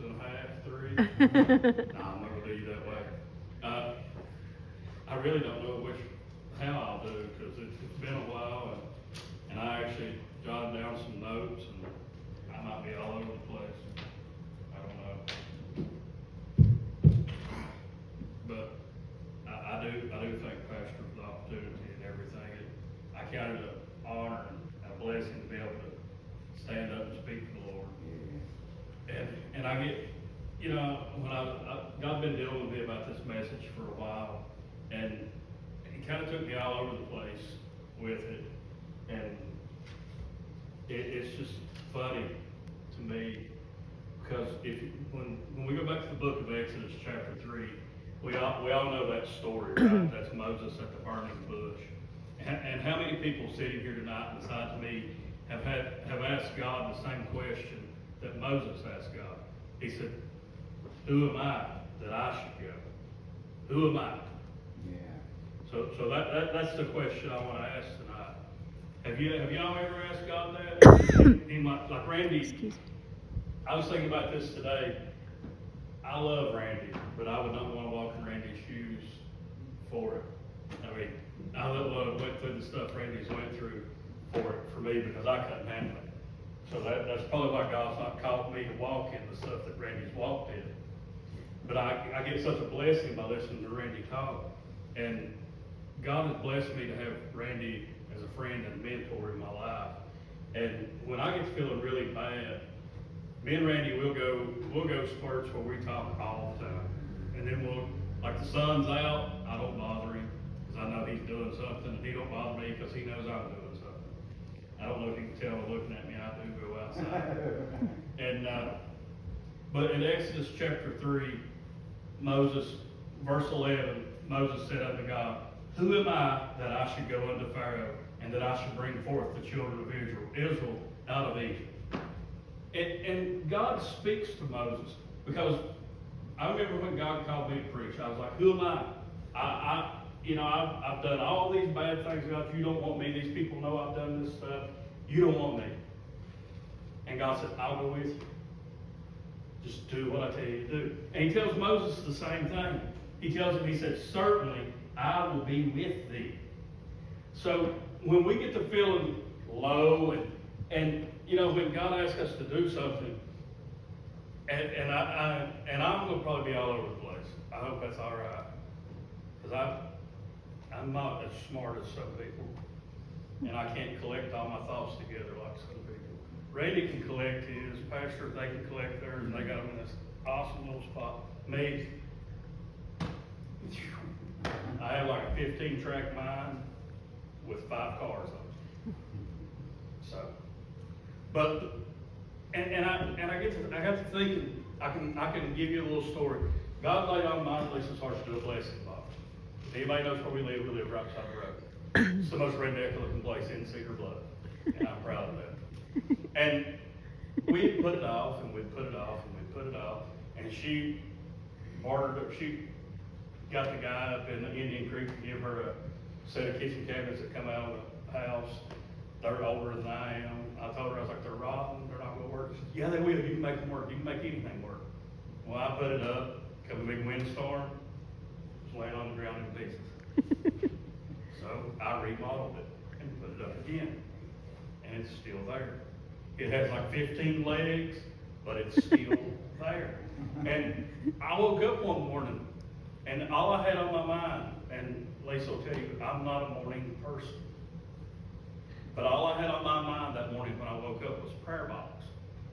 2.5, 3. No, I'm not gonna do you that way. I really don't know how I'll do, because it's been a while, and I actually jotted down some notes, and I might be all over the place. I don't know. But I do thank Pastor for the opportunity and everything. I count it an honor and a blessing to be able to stand up and speak for the Lord. And I get, when God's been dealing with me about this message for a while, and He kind of took me all over the place with it, and it's just funny to me, because when we go back to the book of Exodus chapter 3, we all know that story, right? That's Moses at the burning bush. And how many people sitting here tonight besides me have asked God the same question that Moses asked God? He said, "Who am I that I should go? Who am I?" Yeah. So that's the question I want to ask tonight. Have y'all ever asked God that? Like Randy, I was thinking about this today. I love Randy, but I would not want to walk in Randy's shoes for it. I mean, I went through the stuff Randy's went through for me, because I couldn't handle it. So that's probably why God's not called me to walk in the stuff that Randy's walked in. But I get such a blessing by listening to Randy talk. And God has blessed me to have Randy as a friend and mentor in my life. And when I get feeling really bad, me and Randy will go spurts where we talk all the time. And then like the sun's out, I don't bother him, because I know he's doing something, and he don't bother me because he knows I'm doing something. I don't know if you can tell by looking at me, I do go outside. And but in Exodus chapter 3, verse 11, Moses said unto God, "Who am I that I should go unto Pharaoh, and that I should bring forth the children of Israel out of Egypt?" And God speaks to Moses, because I remember when God called me to preach, I was like, "Who am I? I've done all these bad things, God. You don't want me. These people know I've done this stuff. You don't want me." And God said, "I'll go with you. Just do what I tell you to do." And He tells Moses the same thing. He tells him, He said, "Certainly I will be with thee." So when we get to feeling low, and when God asks us to do something, and I'm going to probably be all over the place. I hope that's all right, because I'm not as smart as some people, and I can't collect all my thoughts together like some people. Randy can collect his, Pastor, they can collect theirs, and they got them in this awesome little spot. Me, I have like a 15-track mind with 5 cars on it. So, but and I got to thinking, I can give you a little story. God laid on my Lisa's heart to do a blessing box. If anybody knows where we live right beside the road. It's the most redneck looking place in Cedar Bluff, and I'm proud of that. And we put it off, and we put it off, and we put it off, and she got the guy up in the Indian Creek to give her a set of kitchen cabinets that come out of the house. They're older than I am. I told her, I was like, "They're rotten, they're not going to work." She said, "Yeah, they will. You can make them work. You can make anything work." Well, I put it up, come a big windstorm, it's laying on the ground in pieces. So I remodeled it and put it up again, and it's still there. It has like 15 legs, but it's still there. And I woke up one morning, and all I had on my mind, and Lisa will tell you, I'm not a morning person, but all I had on my mind that morning when I woke up was prayer box.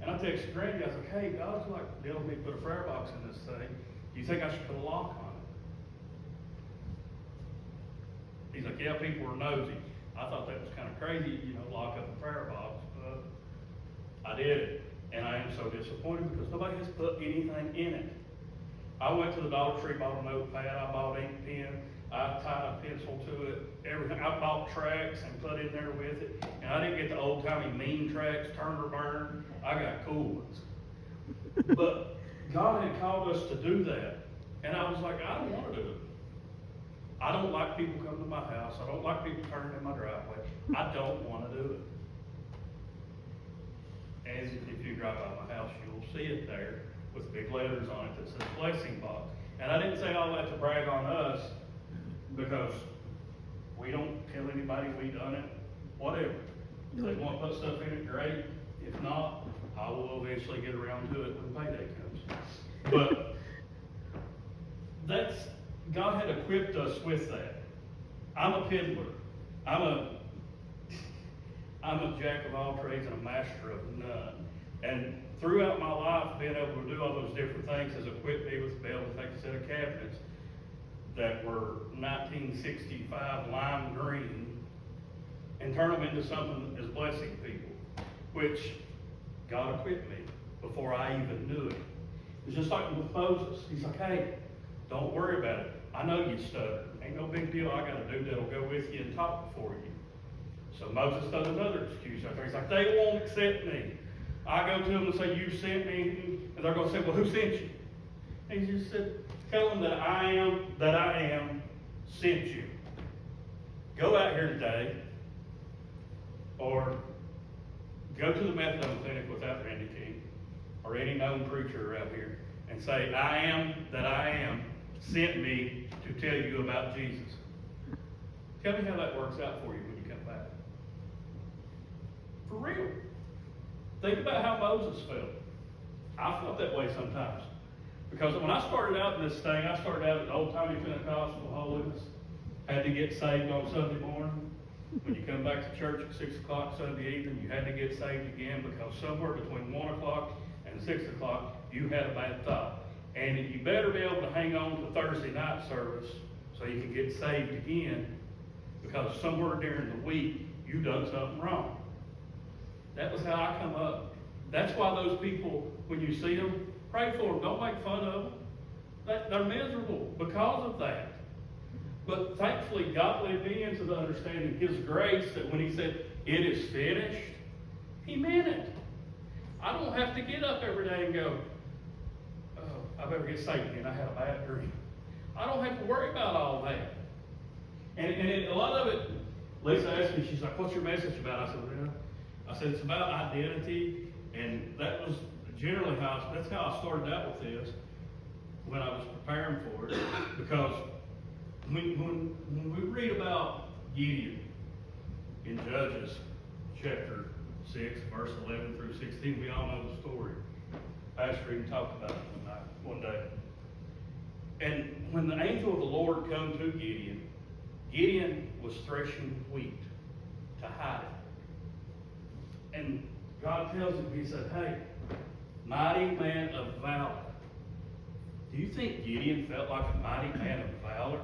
And I texted Randy, I was like, "Hey, God's like telling me to put a prayer box in this thing. Do you think I should put a lock on it?" He's like, "Yeah, people are nosy." I thought that was kind of crazy, lock up a prayer box, but I did it. And I am so disappointed because nobody has put anything in it. I went to the Dollar Tree, bought a notepad, I bought ink pen, I tied a pencil to it, everything. I bought tracks and put in there with it. And I didn't get the old timey mean tracks, turn or burn. I got cool ones. But God had called us to do that. And I was like, I don't want to do it. I don't like people coming to my house. I don't like people turning in my driveway. I don't want to do it. As if you drive by my house, you'll see it there. with big letters on it that says blessing box. And I didn't say all that to brag on us, because we don't tell anybody we done it, whatever. If they want to put stuff in it, great. If not, I will eventually get around to it when payday comes. But God had equipped us with that. I'm a peddler. I'm a jack of all trades and a master of none. And throughout my life, being able to do all those different things has equipped me with to be able to take a set of cabinets that were 1965 lime green and turn them into something as blessing people, which God equipped me before I even knew it. It's just like with Moses. He's like, hey, don't worry about it. I know you stutter. Ain't no big deal. I got a dude that'll go with you and talk for you. So Moses does another excuse right there. He's like, they won't accept me. I go to them and say, you sent me, and they're going to say, well, who sent you? And he just said, tell them that I am sent you. Go out here today, or go to the methadone clinic without Randy King, or any known preacher around here, and say, I am sent me to tell you about Jesus. Tell me how that works out for you when you come back. For real. Think about how Moses felt. I felt that way sometimes. Because when I started out in this thing, I started out at old-timey Pentecostal holiness. Had to get saved on Sunday morning. When you come back to church at 6 o'clock Sunday evening, you had to get saved again, because somewhere between 1 o'clock and 6 o'clock, you had a bad thought. And you better be able to hang on to Thursday night service so you can get saved again, because somewhere during the week, you've done something wrong. That was how I come up. That's why those people, when you see them, pray for them. Don't make fun of them. They're miserable because of that. But thankfully, God led me into the understanding His grace, that when He said, it is finished, He meant it. I don't have to get up every day and go, oh, I better get saved again. I had a bad dream. I don't have to worry about all that. And a lot of it, Lisa asked me, she's like, what's your message about? I said, it's about identity. And that was generally that's how I started out with this when I was preparing for it. Because when we read about Gideon in Judges chapter 6, verse 11 through 16, we all know the story. Pastor even talked about it one day. And when the angel of the Lord come to Gideon, Gideon was threshing wheat to hide it. And God tells him, He said, hey, mighty man of valor. Do you think Gideon felt like a mighty man of valor?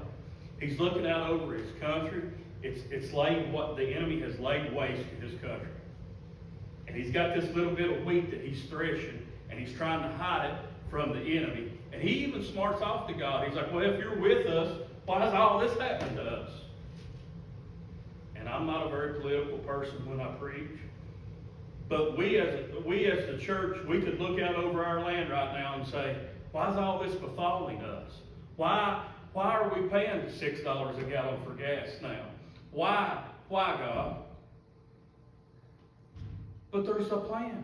He's looking out over his country. It's laid what the enemy has laid waste to his country. And he's got this little bit of wheat that he's threshing, and he's trying to hide it from the enemy. And he even smarts off to God. He's like, well, if you're with us, why has all this happened to us? And I'm not a very political person when I preach. But we as the church, we could look out over our land right now and say, why is all this befalling us? Why are we paying $6 a gallon for gas now? Why, God? But there's a plan.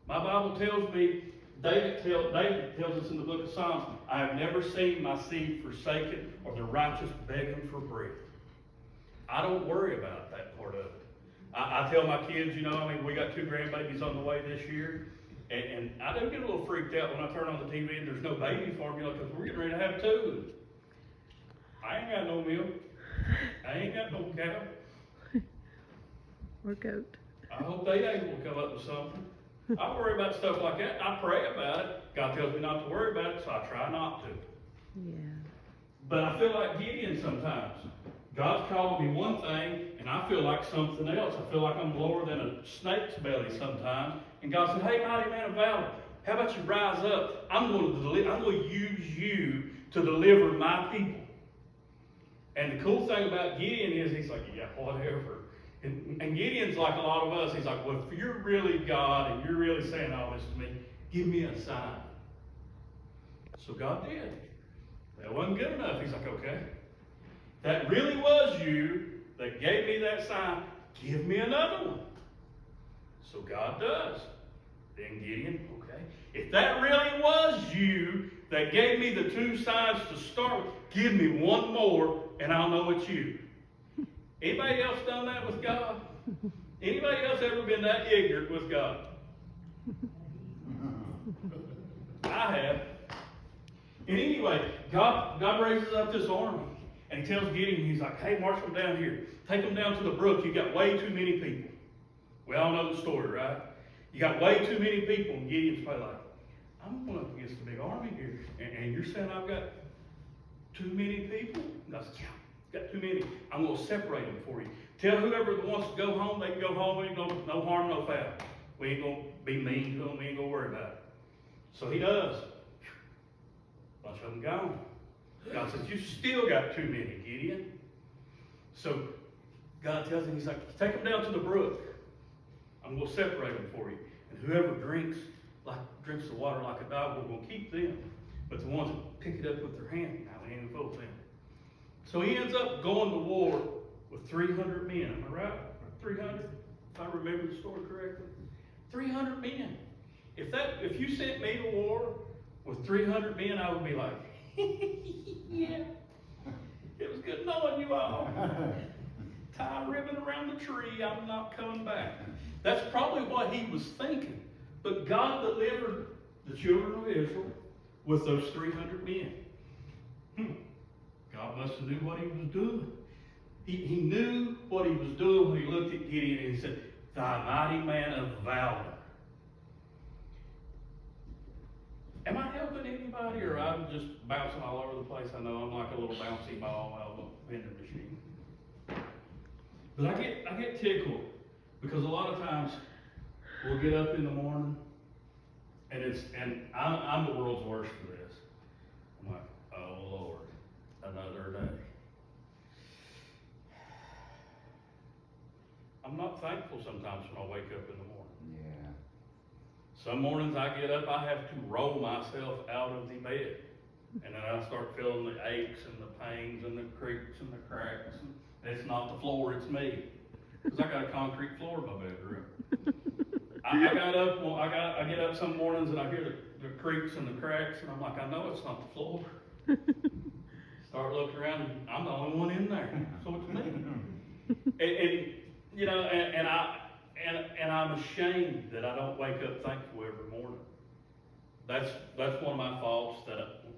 My Bible tells me, David tells us in the book of Psalms, I have never seen my seed forsaken or the righteous begging for bread. I don't worry about that part of it. I tell my kids, we got 2 grandbabies on the way this year, and I do get a little freaked out when I turn on the TV and there's no baby formula, because we're getting ready to have 2. I ain't got no milk. I ain't got no cow. Or goat. I hope they able to come up with something. I worry about stuff like that. I pray about it. God tells me not to worry about it, so I try not to. Yeah. But I feel like Gideon sometimes. God's calling me one thing, and I feel like something else. I feel like I'm lower than a snake's belly sometimes. And God said, hey, mighty man of valor, how about you rise up? I'm going to use you to deliver my people. And the cool thing about Gideon is he's like, yeah, whatever. And Gideon's like a lot of us. He's like, well, if you're really God and you're really saying all this to me, give me a sign. So God did. That wasn't good enough. He's like, okay. That really was you that gave me that sign. Give me another one. So God does. Then Gideon, okay, if that really was you that gave me the 2 signs to start with, give me one more and I'll know it's you. Anybody else done that with God? Anybody else ever been that ignorant with God? I have. And anyway, God raises up this army, and he tells Gideon, he's like, hey, march them down here. Take them down to the brook. You got way too many people. We all know the story, right? You got way too many people, and Gideon's probably like, I'm going up against a big army here, and you're saying I've got too many people? And God says, yeah, got too many. I'm going to separate them for you. Tell whoever wants to go home, they can go home. Ain't no harm, no foul. We ain't going to be mean to them. We ain't going to worry about it. So he does. Bunch of them gone. God says, you still got too many, Gideon. So God tells him, he's like, take them down to the brook. I'm going to separate them for you. And whoever drinks the water like a dog, we're going to keep them. But the ones that pick it up with their hand, now we ain't going to vote them. So he ends up going to war with 300 men. Am I right? 300? If I remember the story correctly. 300 men. If you sent me to war with 300 men, I would be like, yeah. It was good knowing you all. Tie a ribbon around the tree, I'm not coming back. That's probably what he was thinking. But God delivered the children of Israel with those 300 men. God must have knew what he was doing. He knew what he was doing when he looked at Gideon and he said, thy mighty man of valor. Am I helping anybody, or I'm just bouncing all over the place? I know I'm like a little bouncy ball out of a vending machine. But I get tickled because a lot of times we'll get up in the morning and I'm the world's worst for this. I'm like, oh Lord, another day. I'm not thankful sometimes when I wake up in the morning. Yeah. Some mornings I get up, I have to roll myself out of the bed. And then I start feeling the aches and the pains and the creaks and the cracks. And it's not the floor, it's me. Because I got a concrete floor in my bedroom. I get up some mornings and I hear the creaks and the cracks, and I'm like, I know it's not the floor. Start looking around, and I'm the only one in there. So it's me. And I'm ashamed that I don't wake up thankful every morning. That's one of my faults.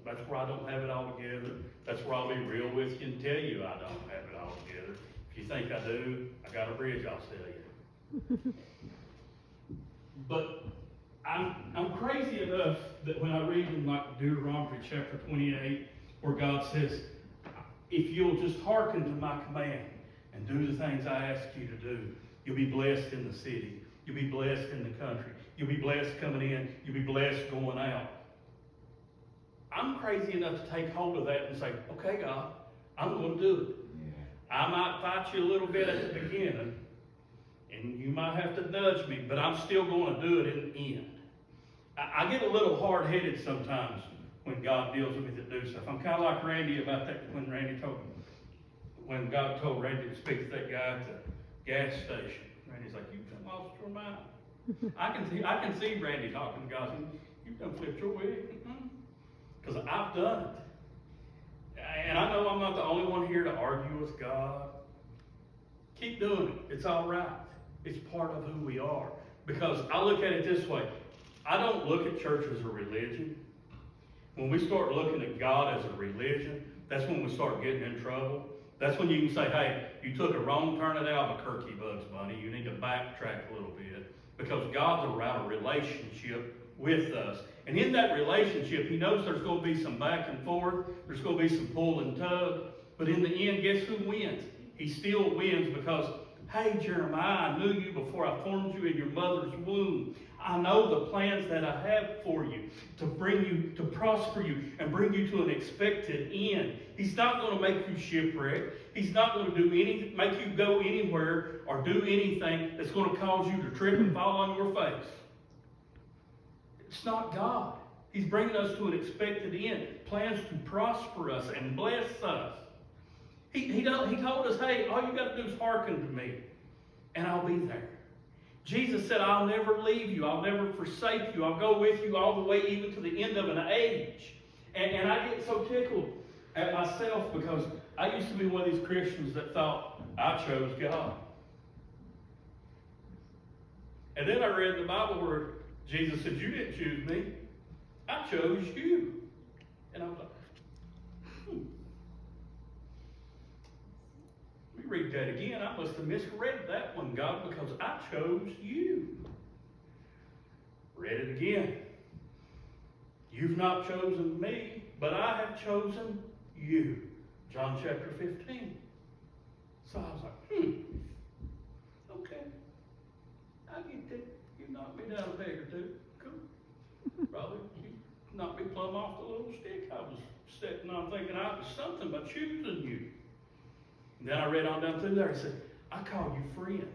That's where I don't have it all together. That's where I'll be real with you and tell you I don't have it all together. If you think I do, I got a bridge I'll sell you. But I'm crazy enough that when I read in like Deuteronomy chapter 28, where God says, if you'll just hearken to my command and do the things I ask you to do, you'll be blessed in the city. You'll be blessed in the country. You'll be blessed coming in. You'll be blessed going out. I'm crazy enough to take hold of that and say, okay, God, I'm going to do it. Yeah. I might fight you a little bit at the beginning, and you might have to nudge me, but I'm still going to do it in the end. I get a little hard-headed sometimes when God deals with me to do stuff. I'm kind of like Randy about that when God told Randy to speak to that guy at the gas station. Randy's like, you've done lost your mind. I can see Randy talking to God saying, you've done flipped your wig. Because I've done it. And I know I'm not the only one here to argue with God. Keep doing it. It's all right. It's part of who we are. Because I look at it this way. I don't look at church as a religion. When we start looking at God as a religion, that's when we start getting in trouble. That's when you can say, hey, you took a wrong turn at Albuquerque, Bugs Bunny. You need to backtrack a little bit. Because God's around a relationship with us. And in that relationship, he knows there's going to be some back and forth. There's going to be some pull and tug. But in the end, guess who wins? He still wins because, hey, Jeremiah, I knew you before I formed you in your mother's womb. I know the plans that I have for you, to bring you, to prosper you, and bring you to an expected end. He's not going to make you shipwreck. He's not going to do anything, make you go anywhere or do anything that's going to cause you to trip and fall on your face. It's not God. He's bringing us to an expected end, plans to prosper us and bless us. He told us, hey, all you got to do is hearken to me, and I'll be there. Jesus said, I'll never leave you. I'll never forsake you. I'll go with you all the way even to the end of an age. And I get so tickled at myself because I used to be one of these Christians that thought I chose God. And then I read in the Bible where Jesus said, you didn't choose me. I chose you. And I was like, Let me read that again. I must have misread that one, God, because I chose you. Read it again. You've not chosen me, but I have chosen you. John chapter 15. So I was like, okay. I get that. You knocked me down a peg or two. Cool. Probably you knocked me plumb off the little stick I was sitting on, thinking I was something by choosing you. And then I read on down through there. It said, I call you friend.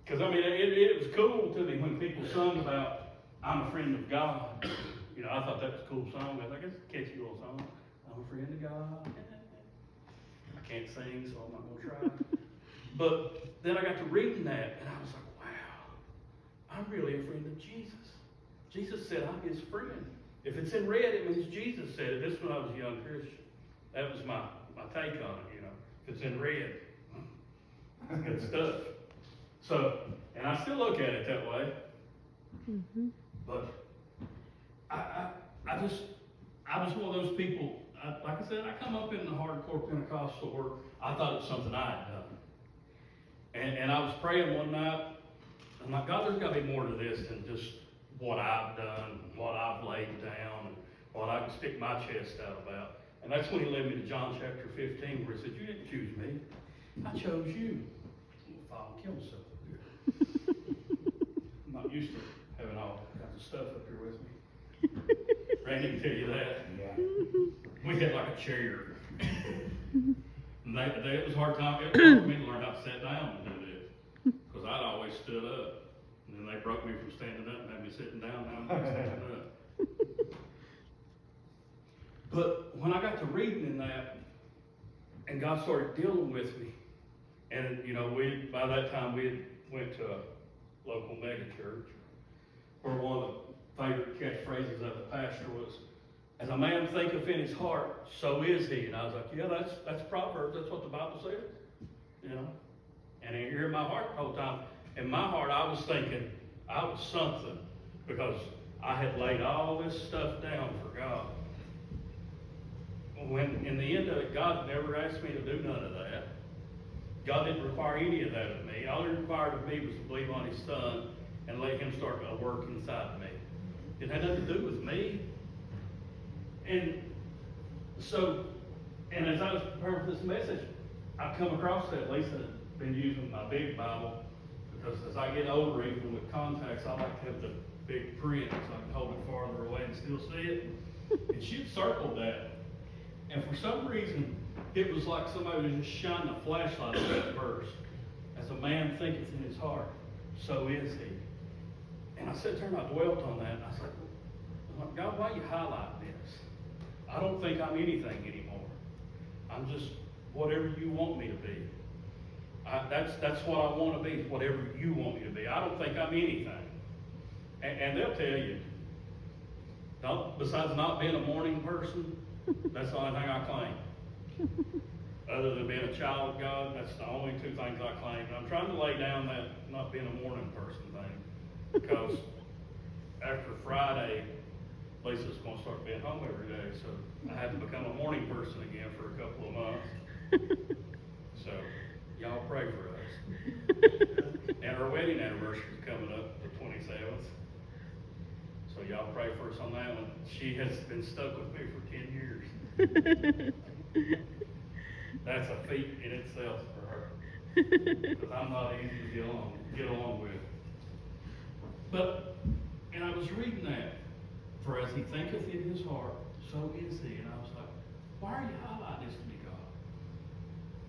Because, I mean, it was cool to me when people sung about, I'm a friend of God. You know, I thought that was a cool song. I guess it's a catchy little song. I'm a friend of God. I can't sing, so I'm not going to try. But then I got to reading that, and I was like, wow, I'm really a friend of Jesus. Jesus said I'm his friend. If it's in red, it means Jesus said it. This is when I was a young Christian. That was my take on it, you know. If it's in red, it's good stuff. So, and I still look at it that way. Mm-hmm. But I was one of those people, like I said, I come up in the hardcore Pentecostal where I thought it was something I had done. And I was praying one night, I'm like, God, there's got to be more to this than just what I've done, what I've laid down, and what I can stick my chest out about. And that's when he led me to John chapter 15, where he said, you didn't choose me, I chose you. I'm going to fall and kill myself up here. I'm not used to having all kinds of stuff up here with me. Randy can tell you that. Yeah. We had like a chair. And it was a hard time. It was hard for me to learn how to sit down and do this. Because I'd always stood up. And then they broke me from standing up and had me sitting down. Now I'm standing up. But when I got to reading in that, and God started dealing with me, and you know, by that time we had went to a local mega church, where one of the favorite catchphrases of the pastor was, as a man thinketh in his heart, so is he. And I was like, yeah, that's Proverbs, that's what the Bible says. You know? And here in my heart the whole time, in my heart I was thinking I was something, because I had laid all this stuff down for God. When in the end of it, God never asked me to do none of that. God didn't require any of that of me. All he required of me was to believe on his son and let him start a work inside of me. It had nothing to do with me. And so, and as I was preparing for this message, I've come across that. Lisa had been using my big Bible, because as I get older, even with contacts, I like to have the big print so I can hold it farther away and still see it. And she had circled that. And for some reason, it was like somebody was just shining a flashlight on that verse. As a man thinketh in his heart, so is he. And I sat there and I dwelt on that. And I said, God, why are you highlighting this? I don't think I'm anything anymore. I'm just whatever you want me to be. That's what I want to be, whatever you want me to be. I don't think I'm anything. And they'll tell you, besides not being a morning person, that's the only thing I claim. Other than being a child of God, that's the only two things I claim. And I'm trying to lay down that not being a morning person thing. Because after Friday, Lisa's going to start being home every day. So I have to become a morning person again for a couple of months. So y'all pray for us. And our wedding anniversary is coming up the 27th. So y'all pray for us on that one. She has been stuck with me for 10 years. That's a feat in itself for her. Because I'm not easy to get along with. But, and I was reading that, for as he thinketh in his heart, so is he. And I was like, why are you highlighting this to me, God?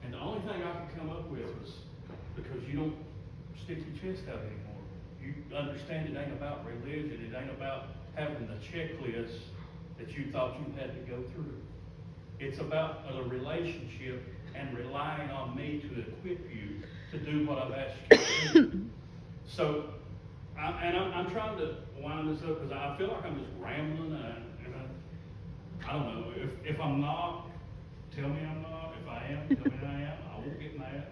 And the only thing I could come up with was, because you don't stick your chest out anymore. You understand it ain't about religion. It ain't about having the checklist that you thought you had to go through. It's about a relationship and relying on me to equip you to do what I've asked you to do. So, I'm trying to wind this up because I feel like I'm just rambling and I don't know, if I'm not, tell me I'm not, if I am, tell me I am, I won't get mad.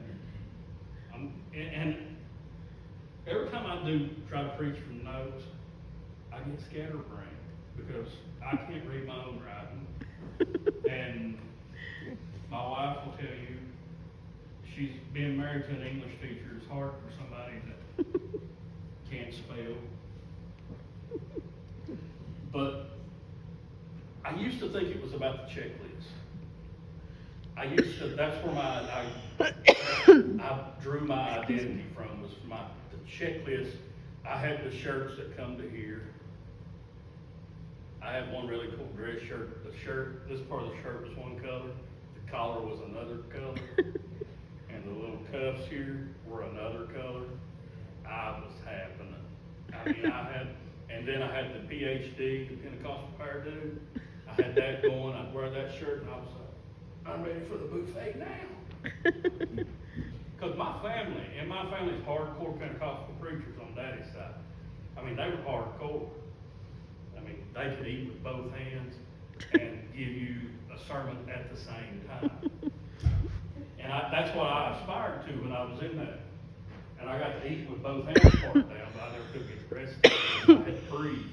And every time I do try to preach from notes, I get scatterbrained because I can't read my own writing. And my wife will tell you, she's been married to an English teacher is hard for somebody that can't spell. But I used to think it was about the checklist. That's where I drew my identity from, was the checklist. I had the shirts that come to here. I had one really cool dress shirt. This part of the shirt was one color, the collar was another color, and the little cuffs here were another color. I was having it. I mean, and then I had the PhD, the Pentecostal Power Dude. I had that going. I'd wear that shirt, and I was like, I'm ready for the buffet now. Because my family's hardcore Pentecostal preachers on Daddy's side. I mean, they were hardcore. I mean, they could eat with both hands and give you a sermon at the same time. And that's what I aspired to when I was in that. And I got to eat with both hands part down, but I never took it the rest of it. I had to breathe.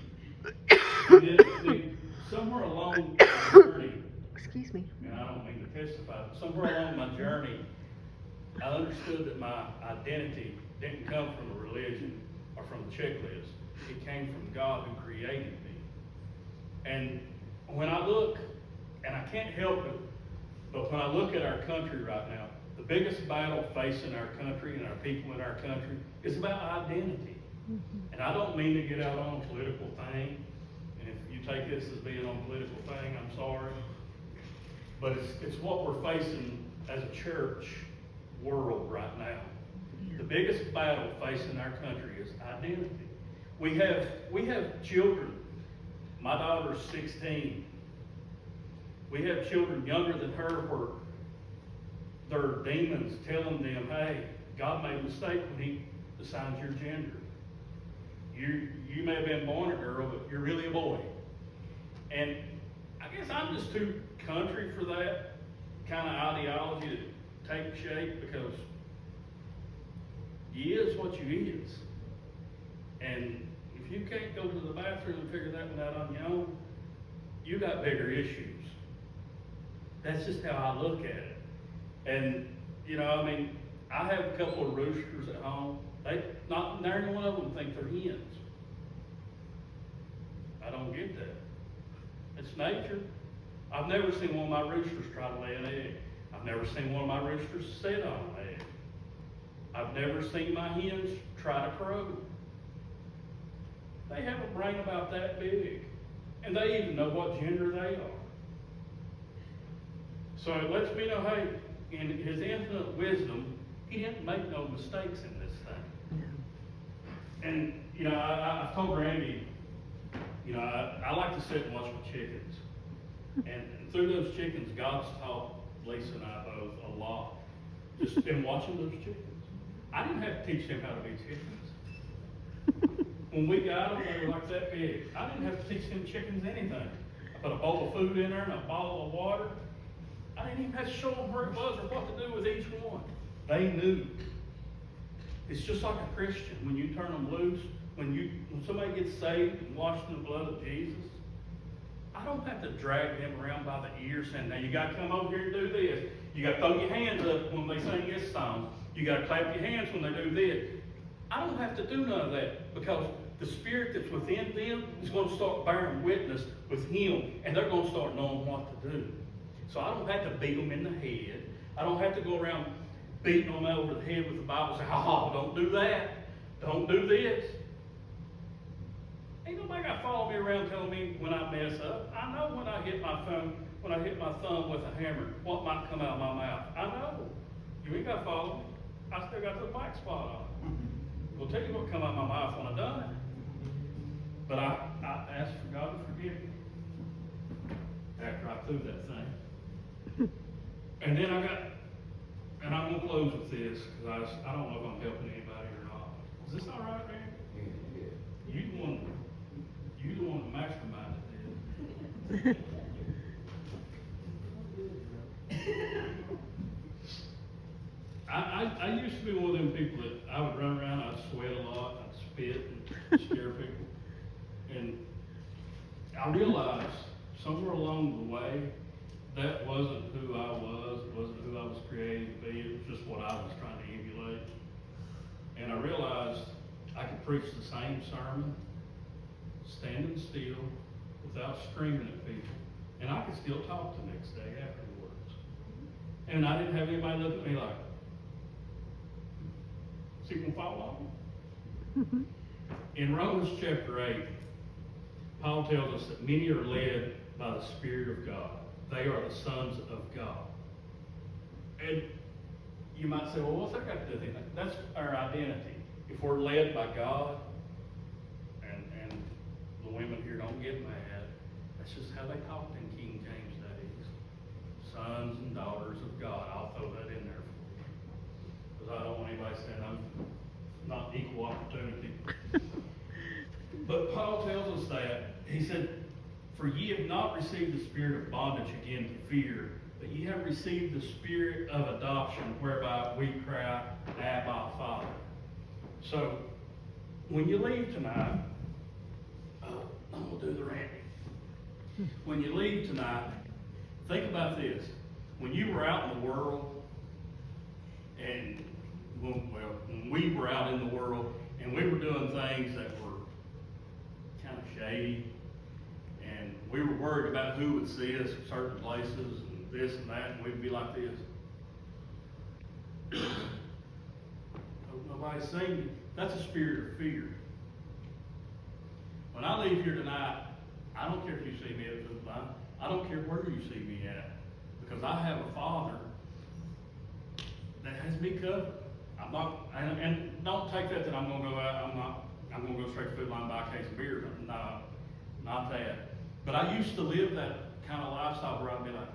And then, somewhere along the journey, Excuse me. and I don't mean to testify, but somewhere along my journey, I understood that my identity didn't come from a religion or from the checklist. It came from God who created me. And when I look, and I can't help it, but when I look at our country right now, the biggest battle facing our country and our people in our country is about identity. And I don't mean to get out on a political thing, and if you take this as being on a political thing, I'm sorry. But it's what we're facing as a church world right now. The biggest battle facing our country is identity. We have children. My daughter's 16. We have children younger than her where there are demons telling them, hey, God made a mistake when He assigned your gender. You may have been born a girl, but you're really a boy. And I guess I'm just too country for that kind of ideology to take shape, because you is what you is. And if you can't go to the bathroom and figure that one out on your own, you got bigger issues. That's just how I look at it. And, I mean, I have a couple of roosters at home. Not nary one of them think they're hens. I don't get that. It's nature. I've never seen one of my roosters try to lay an egg. I've never seen one of my roosters sit on an egg. I've never seen my hens try to crow. They have a brain about that big. And they even know what gender they are. So it lets me know, hey, in His infinite wisdom, He didn't make no mistakes in this thing. No. And, I've told Randy, I like to sit and watch my chickens. And through those chickens, God's taught Lisa and I both a lot. Just in watching those chickens. I didn't have to teach them how to be chickens. When we got them, they were like that big. I didn't have to teach them chickens anything. I put a bowl of food in there and a bottle of water. I didn't even have to show them where it was or what to do with each one. They knew. It's just like a Christian. When you turn them loose, when somebody gets saved and washed in the blood of Jesus, I don't have to drag them around by the ear saying, now you got to come over here and do this. You got to throw your hands up when they sing this song. You got to clap your hands when they do this. I don't have to do none of that, because the spirit that's within them is going to start bearing witness with Him, and they're going to start knowing what to do. So I don't have to beat them in the head. I don't have to go around beating them over the head with the Bible and say, oh, don't do that. Don't do this. Ain't nobody got to follow me around telling me when I mess up. I know when I hit my thumb with a hammer, what might come out of my mouth. I know. You ain't got to follow me. I still got the black spot on it. We'll tell you what come out of my mouth when I done it. But I asked for God to forgive me after I threw that thing. And then and I'm going to close with this, because cause I don't know if I'm helping anybody or not. Is this all right, man? You the one that masterminded this. I used to be one of them people that I would run around, I'd sweat a lot, I'd spit and scare people. And I realized somewhere along the way, that wasn't who I was, it wasn't who I was created to be, it was just what I was trying to emulate. And I realized I could preach the same sermon, standing still, without screaming at people, and I could still talk the next day afterwards. And I didn't have anybody look at me like, "Is he gonna fall off?" In Romans chapter 8, Paul tells us that many are led by the Spirit of God. They are the sons of God. And you might say, well, what's that got to do with anything? That's our identity. If we're led by God, and the women here don't get mad, that's just how they talked in King James days. Sons and daughters of God. I'll throw that in there for you. Because I don't want anybody saying I'm not equal opportunity. But Paul tells us that. He said, "For ye have not received the spirit of bondage again to fear, but ye have received the spirit of adoption, whereby we cry, Abba, Father." So, when you leave tonight, I'm going to do the ranting. When you leave tonight, think about this. When you were out in the world, and when we were out in the world, and we were doing things that were kind of shady, and we were worried about who would see us in certain places, and this and that, and we'd be like this. Hope nobody's seen me. That's a spirit of fear. When I leave here tonight, I don't care if you see me at the line. I don't care where you see me at, because I have a Father that has me covered. I'm not, and don't take that I'm going to go out. I'm going to go straight to Food Line and buy a case of beer. No, not that. But I used to live that kind of lifestyle where I'd be like,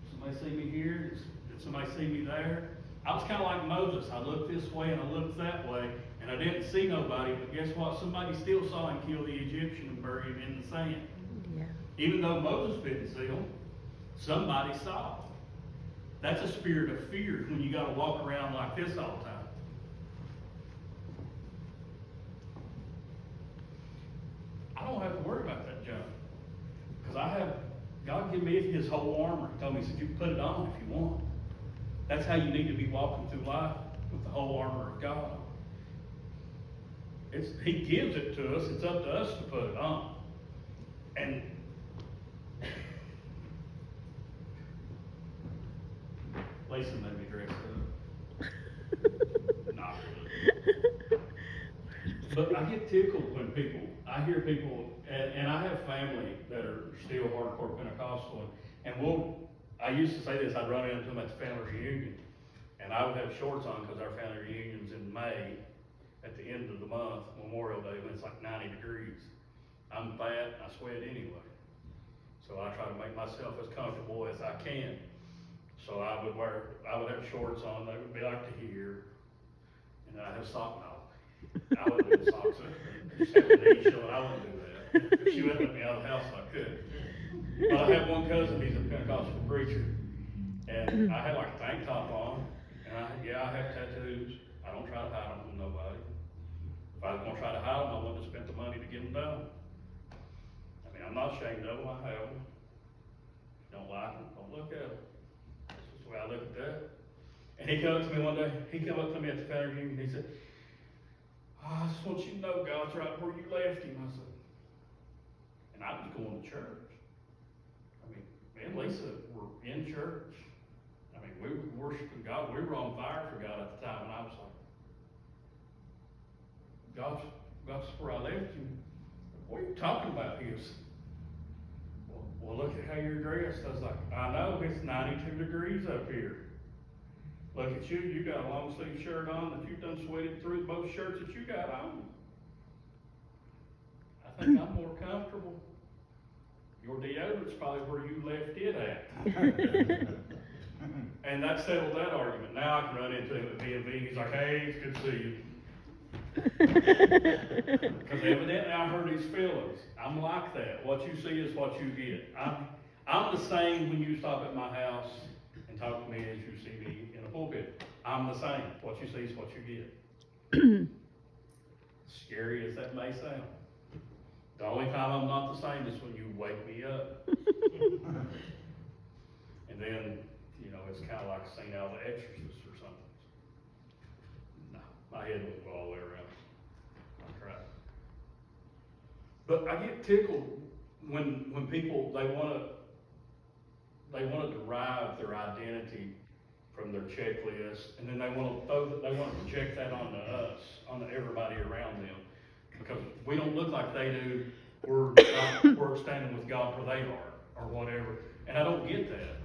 somebody see me here? Did somebody see me there? I was kind of like Moses. I looked this way and I looked that way, and I didn't see nobody. But guess what? Somebody still saw him kill the Egyptian and bury him in the sand. Yeah. Even though Moses didn't see him, somebody saw him. That's a spirit of fear when you got to walk around like this all the time. I don't have to worry about that junk, because I have, God gave me his whole armor. He told me, he said, you can put it on if you want. That's how you need to be walking through life, with the whole armor of God. He gives it to us. It's up to us to put it on. And Lisa made me dress up. Not really. But I get tickled when I hear people, and I have family that are still hardcore Pentecostal, and I used to say this, I'd run into them at the family reunion, and I would have shorts on because our family reunion's in May, at the end of the month, Memorial Day, when it's like 90 degrees. I'm fat, I sweat anyway. So I try to make myself as comfortable as I can. So I would have shorts on, they would be like to here, and I'd have sock off. I wouldn't do the socks up, just have the knee showing, I wouldn't do that. If she wouldn't let me out of the house, I could. But I have one cousin, he's a Pentecostal preacher, and I had like a tank top on, and I have tattoos. I don't try to hide them from nobody. If I was gonna try to hide them, I wouldn't have spent the money to get them done. I mean, I'm not ashamed of them, I have them. If you don't like them, don't look at them. That's just the way I look at that. And he came up to me one day, at the family reunion, and he said, I just want you to know God's right where you left him. I said, and I was going to church. I mean, me and Lisa were in church. I mean, we were worshiping God. We were on fire for God at the time, and I was like, God's where I left you. What are you talking about? He goes, well, look at how you're dressed. I was like, I know, it's 92 degrees up here. Look at you, you got a long sleeve shirt on that you've done sweated through both shirts that you got on. I think I'm more comfortable. Your deodorant's probably where you left it at. And that settled that argument. Now I can run into him at B&B, he's like, hey, it's good to see you. Because evidently I hurt his feelings. I'm like that. What you see is what you get. I'm the same when you stop at my house and talk to me as you see me in a pulpit. I'm the same. What you see is what you get. Scary as that may sound. The only time I'm not the same is when you wake me up. And then, you know, it's kind of like a scene out of The Exorcist or something. No, my head won't go all the way around. I tried. But I get tickled when people, they wanna derive their identity from their checklist, and then they wanna project that onto us, onto everybody around them. Because we don't look like they do, we're standing with God where they are, or whatever. And I don't get that.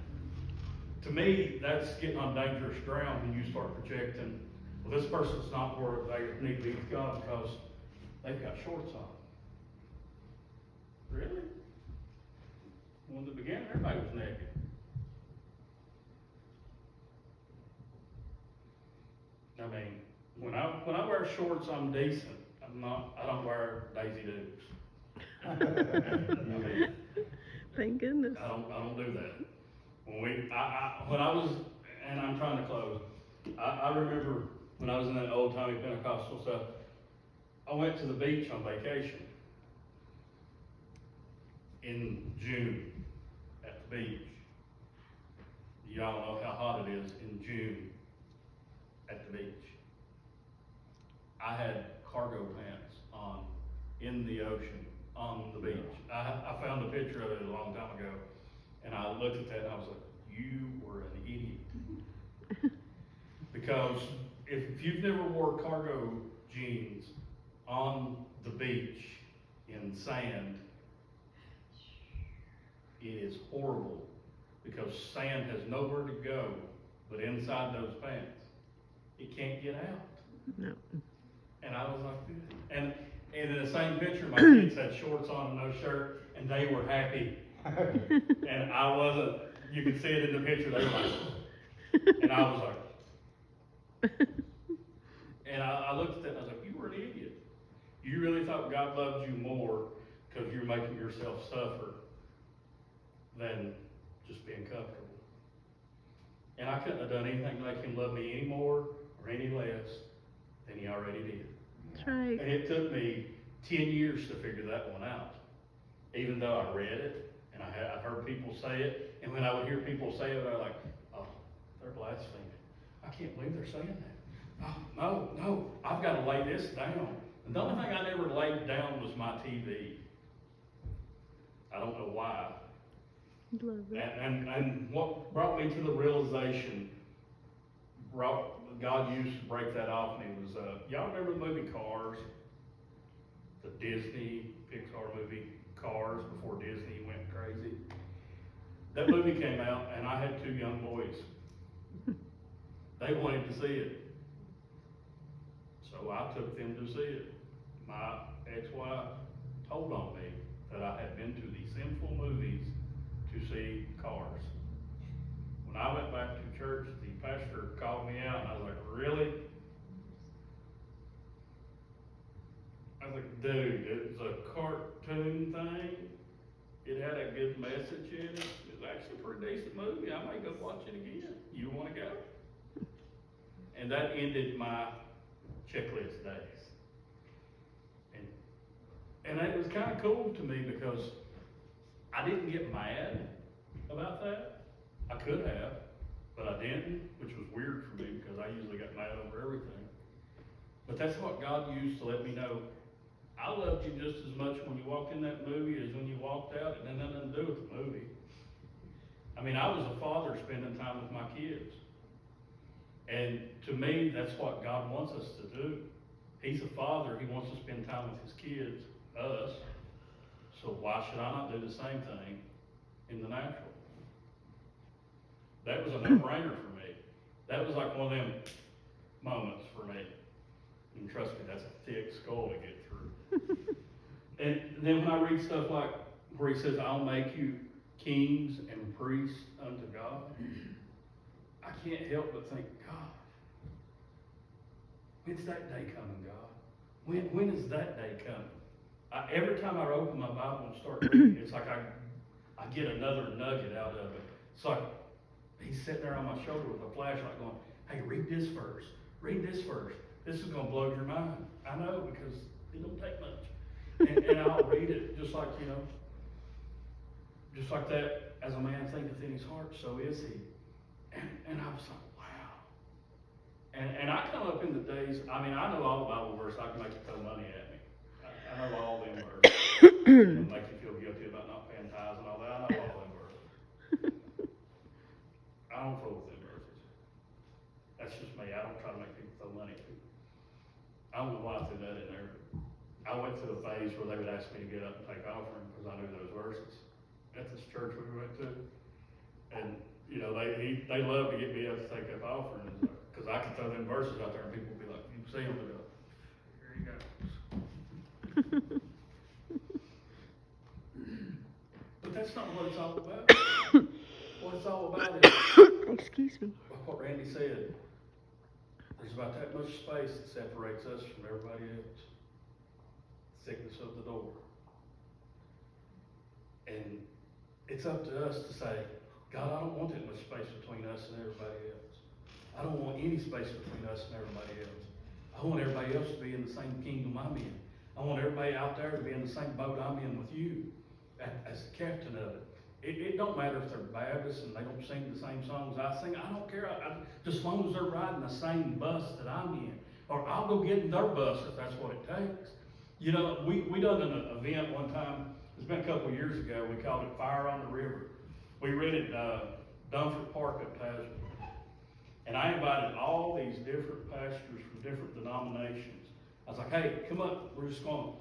To me, that's getting on dangerous ground when you start projecting, well, this person's not where they need to be with God because they've got shorts on. Really? Well, in the beginning, everybody was naked. I mean, when I wear shorts, I'm decent. I don't wear Daisy Dukes. I mean, Thank goodness. I don't do that. When I was, and I'm trying to close, I remember when I was in that old timey Pentecostal stuff, I went to the beach on vacation in June at the beach. Y'all know how hot it is in June at the beach. I had cargo pants on in the ocean on the beach. I found a picture of it a long time ago, and I looked at that and I was like, you were an idiot. Because if you've never wore cargo jeans on the beach in sand, it is horrible because sand has nowhere to go but inside those pants. It can't get out. No. And I was like, and in the same picture, my kids had shorts on and no shirt, and they were happy. And I wasn't. You could see it in the picture. They were like, and I was like, and I looked at that and I was like, you were an idiot. You really thought God loved you more because you're making yourself suffer than just being comfortable. And I couldn't have done anything to make him love me any more or any less than he already did. That's right. And it took me 10 years to figure that one out. Even though I read it, and I've heard people say it, and when I would hear people say it, I was like, oh, they're blaspheming. I can't believe they're saying that. Oh, no, I've got to lay this down. And the only thing I never laid down was my TV. I don't know why. Love it. And what brought me to the realization, God used to break that off me was, y'all remember the movie Cars? The Disney Pixar movie Cars before Disney went crazy. That movie came out and I had 2 young boys. They wanted to see it. So I took them to see it. My ex-wife told on me that I had been to the sinful movies to see Cars. When I went back to church, the pastor called me out and I was like, really? I was like, dude, it was a cartoon thing. It had a good message in it. It was actually a pretty decent movie. I may go watch it again. You want to go? And that ended my checklist days. And it was kind of cool to me because I didn't get mad about that. I could have, but I didn't, which was weird for me because I usually got mad over everything. But that's what God used to let me know. I loved you just as much when you walked in that movie as when you walked out. It had nothing to do with the movie. I mean, I was a father spending time with my kids. And to me, that's what God wants us to do. He's a father. He wants to spend time with his kids, us. So why should I not do the same thing in the natural? That was a no-brainer for me. That was like one of them moments for me. And trust me, that's a thick skull to get through. And then when I read stuff like where he says, I'll make you kings and priests unto God. I can't help but think, God, when's that day coming, God? When is that day coming? Every time I open my Bible and start reading, it's like I get another nugget out of it. It's like he's sitting there on my shoulder with a flashlight going, hey, read this verse. Read this verse. This is going to blow your mind. I know, because it don't take much. And I'll read it just like, just like that, as a man thinketh in his heart, so is he. And I was like, wow. And I come up in the days, I know all the Bible verses. I can make you throw money at me. I know all them verses. It'll make you feel guilty about not paying tithes and all that. I know all them verses. I don't fool with them verses. That's just me. I don't try to make people throw money at people. I don't know why I threw that in there. I went through a phase where they would ask me to get up and take offering because I knew those verses at this church we went to. And, they love to get me up to take up offerings because I can throw them verses out there and people will be like, you see them, they'll go, here he goes. But that's not what it's all about. What it's all about is Excuse me. what Randy said. There's about that much space that separates us from everybody else. Thickness of the door. And it's up to us to say, God, I don't want that much space between us and everybody else. I don't want any space between us and everybody else. I want everybody else to be in the same kingdom I'm in. I want everybody out there to be in the same boat I'm in with you as the captain of it. It don't matter if they're Baptists and they don't sing the same songs I sing. I don't care. Just as long as they're riding the same bus that I'm in. Or I'll go get in their bus if that's what it takes. We done an event one time. It's been a couple of years ago. We called it Fire on the River. We rented Dunford Park up Tazewell. And I invited all these different pastors from different denominations. I was like, hey, come up. We're just going.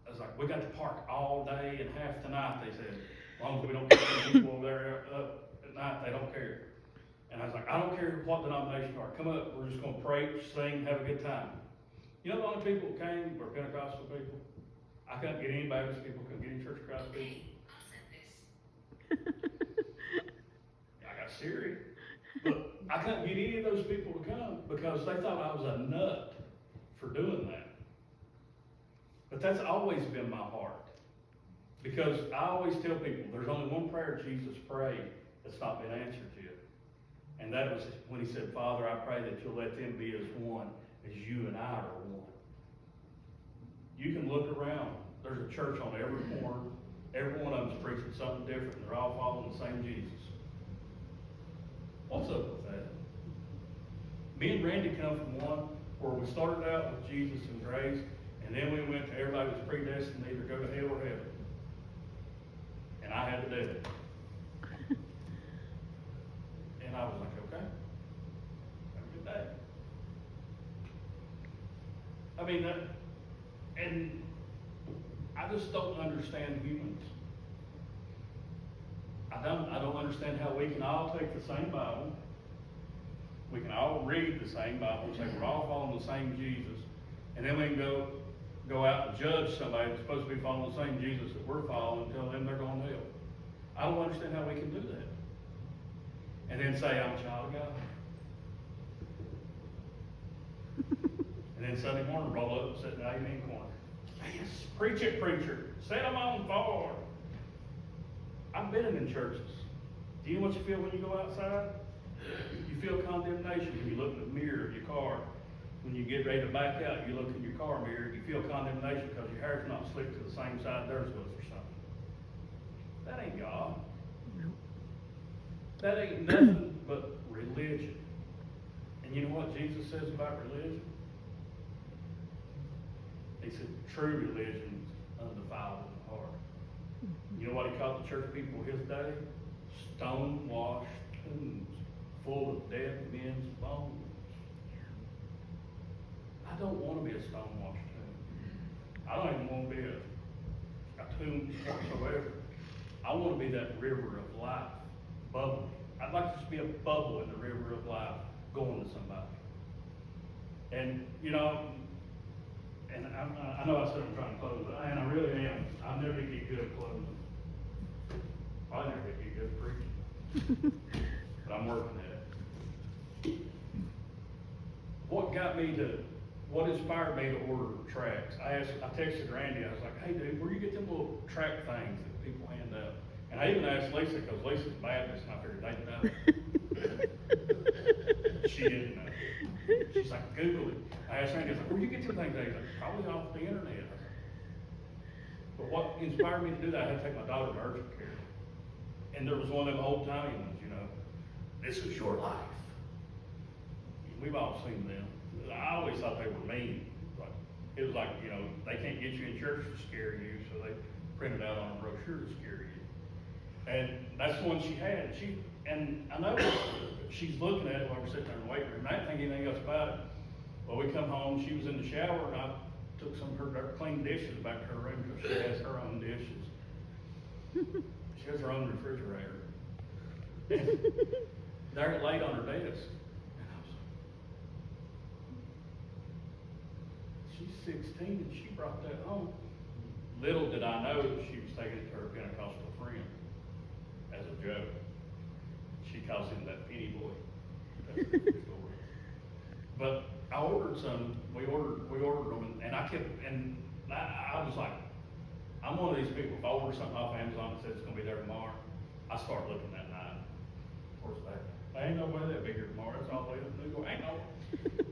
I was like, we got to park all day and half the night, they said. As long as we don't get any people over there up at night, they don't care. And I was like, I don't care what denomination you are. Come up. We're just going to preach, sing, have a good time. The only people that came were Pentecostal people. I couldn't get any Baptist people, couldn't get any Church of Christ people. I got Siri. But I couldn't get any of those people to come because they thought I was a nut for doing that. But that's always been my heart. Because I always tell people there's only one prayer Jesus prayed that's not been answered yet. And that was when he said, Father, I pray that you'll let them be as one as you and I are one. You can look around. There's a church on every corner. Every one of them's preaching something different. They're all following the same Jesus. What's up with that? Me and Randy come from one where we started out with Jesus and grace, and then we went to everybody was predestined to either go to hell or heaven. And I had to do it. And I was like, okay, have a good day. And I just don't understand humans. I don't understand how we can all take the same Bible, we can all read the same Bible and say we're all following the same Jesus, and then we can go out and judge somebody that's supposed to be following the same Jesus that we're following and tell them they're going to hell. I don't understand how we can do that. And then say, I'm a child of God. And then Sunday morning, roll up and sit in the amen corner. Yes, preach it, preacher. Set them on fire. I've been in churches. Do you know what you feel when you go outside? You feel condemnation when you look in the mirror of your car. When you get ready to back out, you look in your car mirror, you feel condemnation because your hair's not slicked to the same side theirs was or something. That ain't God. Nope. That ain't nothing but religion. And you know what Jesus says about religion? He said, true religion is undefiled in the heart. You know what he called the church people of his day? Stone-washed tombs full of dead men's bones. I don't want to be a stone-washed tomb. I don't even want to be a tomb whatsoever. I want to be that river of life, bubbling. I'd like to just be a bubble in the river of life going to somebody. And, and I know I said I'm trying to close, and I really am. I'll never get good at closing. I'll never get good at preaching. But I'm working at it. got me to, what inspired me to order tracts? I texted Randy, I was like, hey dude, where you get them little tract things that people hand out? And I even asked Lisa, because Lisa's Baptist, and I figured they'd know. She didn't know. She's like, Google it. I asked Randy, I was like, where you get them things? He's like, probably off the internet. I was like, but what inspired me to do that, I had to take my daughter to urgent care. And there was one of them old timey ones, you know, this is your life. We've all seen them. I always thought they were mean. Like, it was like, you know, they can't get you in church to scare you, so they print it out on a brochure to scare you. And that's the one she had. And I know she's looking at it while we're sitting there in the waiting room. I didn't think anything else about it. Well, we come home, she was in the shower, and I took some of her clean dishes back to her room because she has her own dishes. She has her own refrigerator. And there it laid on her desk. And I was like, she's 16 and she brought that home. Little did I know that she was taking it to her Pentecostal friend as a joke. She calls him that penny boy. That's a good story. But I ordered some, we ordered them, and I was like, I'm one of these people, if I order something off Amazon that says it's gonna be there tomorrow, I start looking that night. Of course, I ain't no way they'll be here tomorrow, that's all they do, ain't no.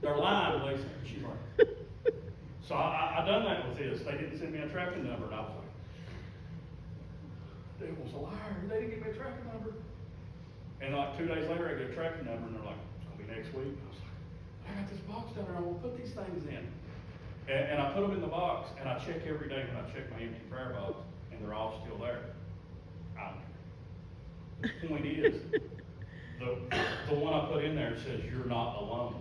They're lying, Lisa. She's like, so I done that with this. They didn't send me a tracking number, and I was like, devil's a liar, they didn't give me a tracking number. And like 2 days later, I get a tracking number, and they're like, it's gonna be next week. And I was like, I got this box down there, I will put these things in. And I put them in the box, and I check every day when I check my empty prayer box, and they're all still there. I don't care. The point is, the one I put in there says, you're not alone.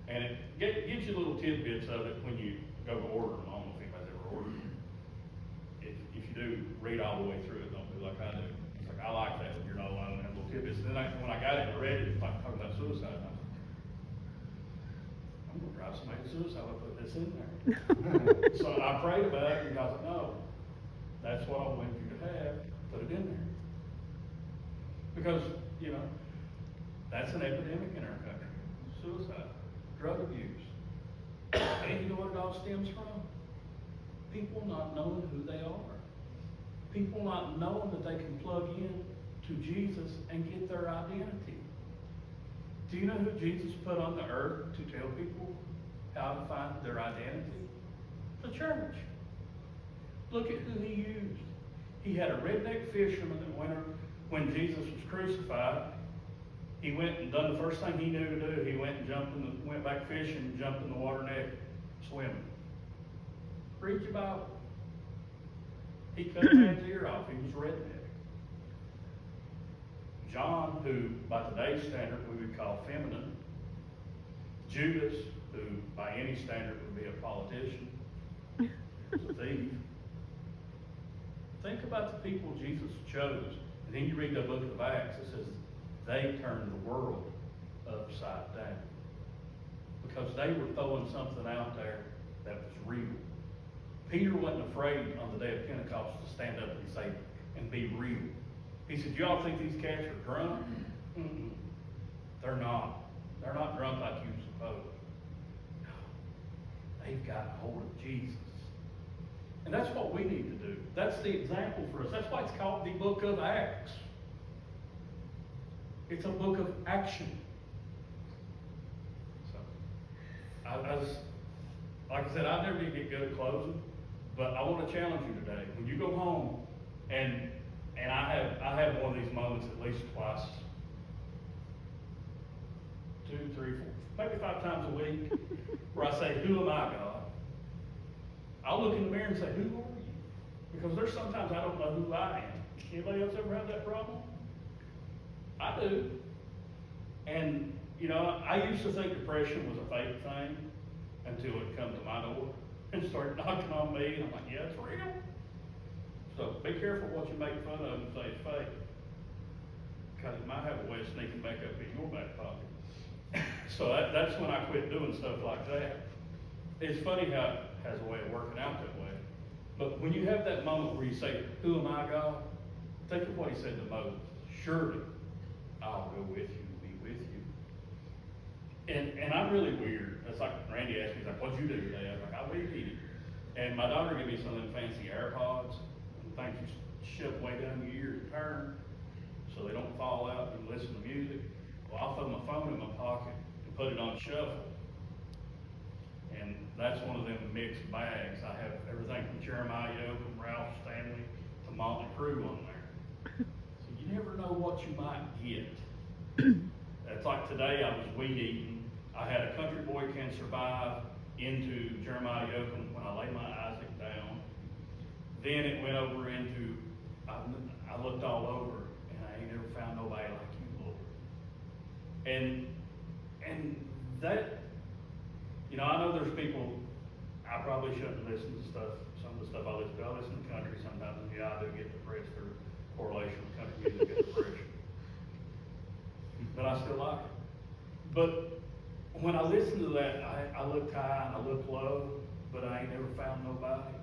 And it gives you little tidbits of it when you go to order them. I don't know if anybody's ever ordered them. If you do, read all the way through it, don't do like I do. It's like, I like that, you're not alone, and have little tidbits. And then when I got it and read it, it's like talking about suicide, and I was like, I'm gonna drive somebody to suicide, I'll put this in there. So I prayed about it, and God said, no, that's what I want you to have, put it in there. Because, you know, that's an epidemic in our country, suicide, drug abuse. And you know what it all stems from? People not knowing who they are. People not knowing that they can plug in to Jesus and get their identity. Do you know who Jesus put on the earth to tell people how to find their identity? The church. Look at who he used. He had a redneck fisherman that when Jesus was crucified, he went and done the first thing he knew to do. He went and went back fishing and jumped in the water naked, swimming. Read your Bible. He cut a man's ear off. He was redneck. John, who by today's standard we would call feminine. Judas, who by any standard would be a politician, was a thief. Think about the people Jesus chose. And then you read the book of Acts, it says they turned the world upside down. Because they were throwing something out there that was real. Peter wasn't afraid on the day of Pentecost to stand up and say, and be real. He said, y'all think these cats are drunk? Mm-mm. They're not. They're not drunk like you suppose. No. They've got a hold of Jesus. And that's what we need to do. That's the example for us. That's why it's called the book of Acts. It's a book of action. So, like I said, I never did get good at closing, but I want to challenge you today. When you go home, and I have one of these moments at least twice, 2, 3, 4, maybe 5 times a week, where I say, who am I, God? I'll look in the mirror and say, who are you? Because there's sometimes I don't know who I am. Anybody else ever have that problem? I do. And, you know, I used to think depression was a fake thing until it come to my door and started knocking on me, and I'm like, yeah, it's real. So be careful what you make fun of and say it's fake. Because it might have a way of sneaking back up in your back pocket. So that's when I quit doing stuff like that. It's funny how it has a way of working out that way. But when you have that moment where you say, who am I, God? Think of what he said to Moses. Surely I'll go with you and be with you. And I'm really weird. It's like Randy asked me, he's like, what'd you do today? I was like, I weed eating. And my daughter gave me some of them fancy AirPods, and things you shove way down your ear and turn, so they don't fall out and listen to music. Well, I'll throw my phone in my pocket and put it on shuffle. And that's one of them mixed bags. I have everything from Jeremiah Yoakum, Ralph Stanley, to Motley Crue on there. So you never know what you might get. It's like today I was weed eating. I had a Country Boy Can Survive into Jeremiah Yoakum when I lay my Isaac down. Then it went over into, I looked all over and I ain't never found nobody like you, Lord. And that, you know, I know there's people, I probably shouldn't listen to stuff, some of the stuff I listen to. I listen to country sometimes, and yeah, I do get depressed or correlation with country music and depression. But I still like it. But when I listen to that, I look high and I look low, but I ain't never found nobody.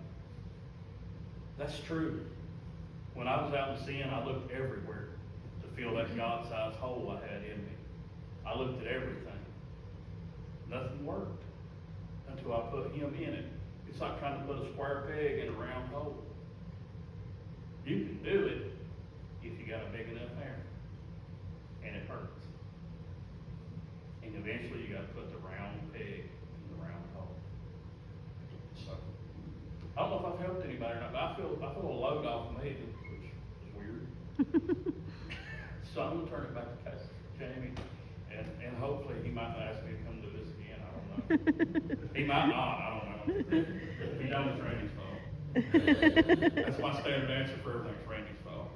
That's true. When I was out in sin, I looked everywhere to fill that God-sized hole I had in me. I looked at everything. Nothing worked until I put Him in it. It's like trying to put a square peg in a round hole. You can do it if you got a big enough hair, and it hurts. And eventually you got to put the round peg in the round hole. So I don't know if I've helped anybody or not, but I feel a load off of me, which is weird. So I'm gonna turn it back to Pastor Jamie, and hopefully he might not ask me to come do this again. I don't know. He might not. I don't know. If he don't, it's Randy's fault. That's my standard answer for everything. It's Randy's fault.